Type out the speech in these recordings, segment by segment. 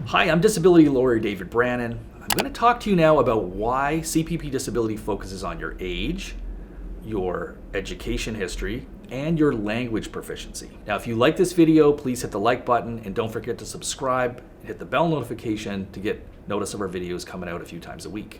Hi, I'm disability lawyer David Brannon. I'm going to talk to you now about why CPP Disability focuses on your age, your education history, and your language proficiency. Now, if you like this video, please hit the like button and don't forget to subscribe and hit the bell notification to get notice of our videos coming out a few times a week.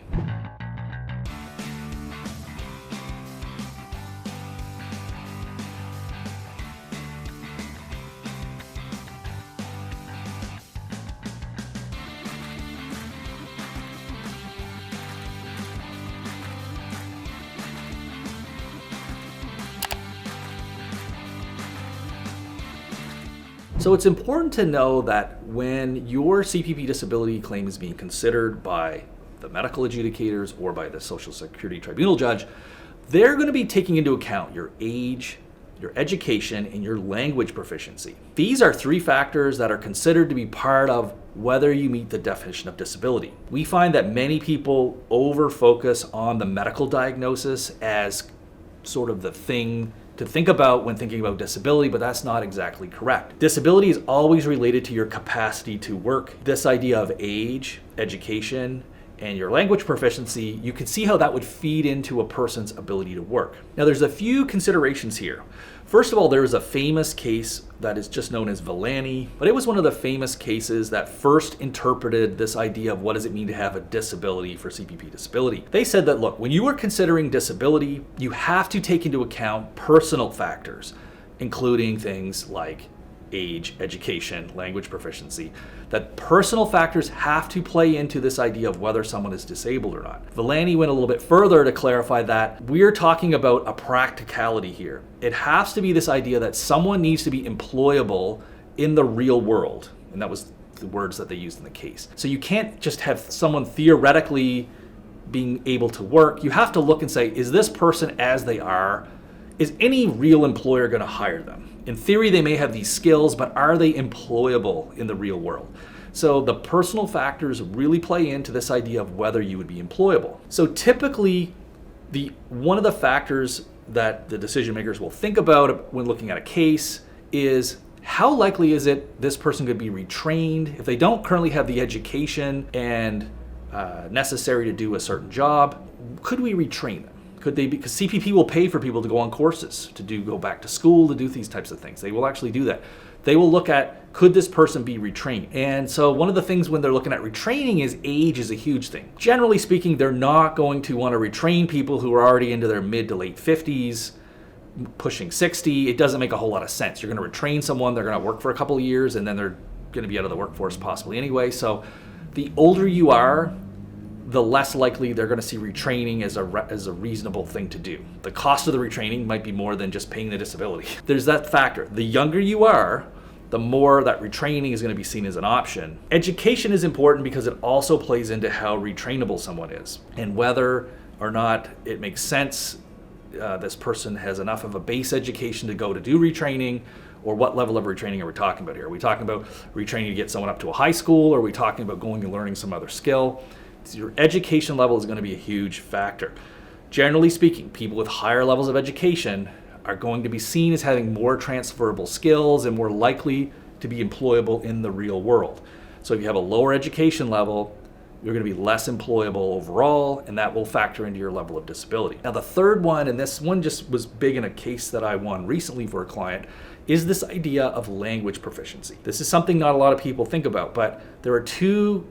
So it's important to know that when your CPP disability claim is being considered by the medical adjudicators or by the Social Security Tribunal judge, they're going to be taking into account your age, your education, and your language proficiency. These are three factors that are considered to be part of whether you meet the definition of disability. We find that many people over-focus on the medical diagnosis as sort of the thing to think about when thinking about disability, but that's not exactly correct. Disability is always related to your capacity to work. This idea of age, education, and your language proficiency, you can see how that would feed into a person's ability to work. Now, there's a few considerations here. First of all, there is a famous case that is just known as Villani, but it was one of the famous cases that first interpreted this idea of what does it mean to have a disability for CPP disability. They said that, look, when you are considering disability, you have to take into account personal factors, including things like age, education, language proficiency, that personal factors have to play into this idea of whether someone is disabled or not. Villani went a little bit further to clarify that we're talking about a practicality here. It has to be this idea that someone needs to be employable in the real world. And that was the words that they used in the case. So you can't just have someone theoretically being able to work. You have to look and say, is this person as they are, is any real employer going to hire them? In theory, they may have these skills, but are they employable in the real world? So the personal factors really play into this idea of whether you would be employable. So typically, one of the factors that the decision makers will think about when looking at a case is how likely is it this person could be retrained if they don't currently have the education and necessary to do a certain job. Could we retrain them? Could they, because CPP will pay for people to go on courses, to go back to school, to do these types of things. They will actually do that. They will look at, could this person be retrained? And so one of the things when they're looking at retraining is age is a huge thing. Generally speaking, they're not going to want to retrain people who are already into their mid to late 50s, pushing 60. It doesn't make a whole lot of sense. You're going to retrain someone, they're going to work for a couple of years, and then they're going to be out of the workforce possibly anyway. So the older you are, the less likely they're going to see retraining as a reasonable thing to do. The cost of the retraining might be more than just paying the disability. There's that factor. The younger you are, the more that retraining is going to be seen as an option. Education is important because it also plays into how retrainable someone is and whether or not it makes sense this person has enough of a base education to go to do retraining, or what level of retraining are we talking about here? Are we talking about retraining to get someone up to a high school, or are we talking about going and learning some other skill? Your education level is going to be a huge factor. Generally speaking, people with higher levels of education are going to be seen as having more transferable skills and more likely to be employable in the real world. So if you have a lower education level, you're going to be less employable overall, and that will factor into your level of disability. Now, the third one, and this one just was big in a case that I won recently for a client, is this idea of language proficiency. This is something not a lot of people think about, but there are two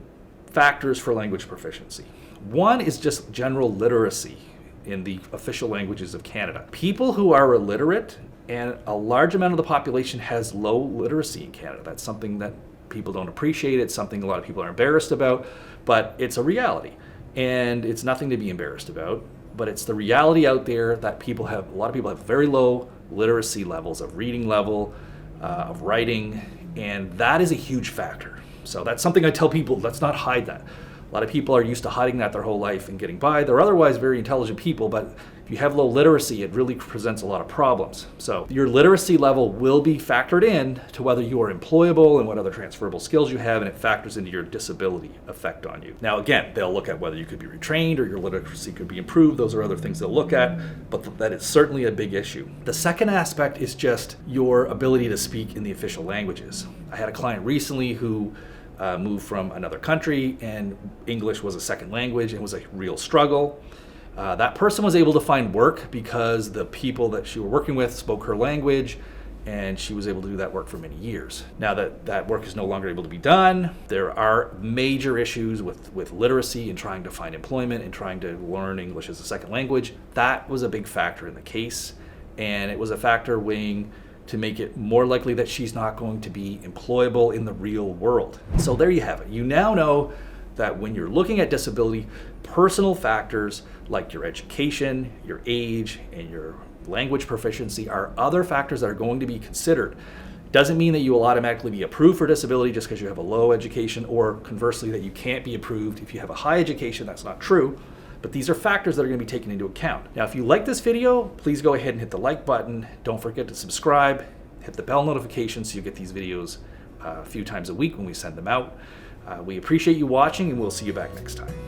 factors for language proficiency. One is just general literacy in the official languages of Canada. People who are illiterate, and a large amount of the population has low literacy in Canada. That's something that people don't appreciate. It's something a lot of people are embarrassed about, but it's a reality. And it's nothing to be embarrassed about, but it's the reality out there that a lot of people have very low literacy levels of reading level, of writing, and that is a huge factor. So that's something I tell people, let's not hide that. A lot of people are used to hiding that their whole life and getting by. They're otherwise very intelligent people, but if you have low literacy, it really presents a lot of problems. So your literacy level will be factored in to whether you are employable and what other transferable skills you have, and it factors into your disability effect on you. Now, again, they'll look at whether you could be retrained or your literacy could be improved. Those are other things they'll look at, but that is certainly a big issue. The second aspect is just your ability to speak in the official languages. I had a client recently who moved from another country and English was a second language and was a real struggle. That person was able to find work because the people that she was working with spoke her language, and she was able to do that work for many years. Now that work is no longer able to be done, there are major issues with literacy and trying to find employment and trying to learn English as a second language. That was a big factor in the case, and it was a factor weighing to make it more likely that she's not going to be employable in the real world. So there you have it. You now know that when you're looking at disability, personal factors like your education, your age, and your language proficiency are other factors that are going to be considered. Doesn't mean that you will automatically be approved for disability just because you have a low education, or conversely that you can't be approved if you have a high education. That's not true. But these are factors that are going to be taken into account. Now, if you like this video, please go ahead and hit the like button. Don't forget to subscribe, hit the bell notification so you get these videos a few times a week when we send them out. We appreciate you watching, and we'll see you back next time.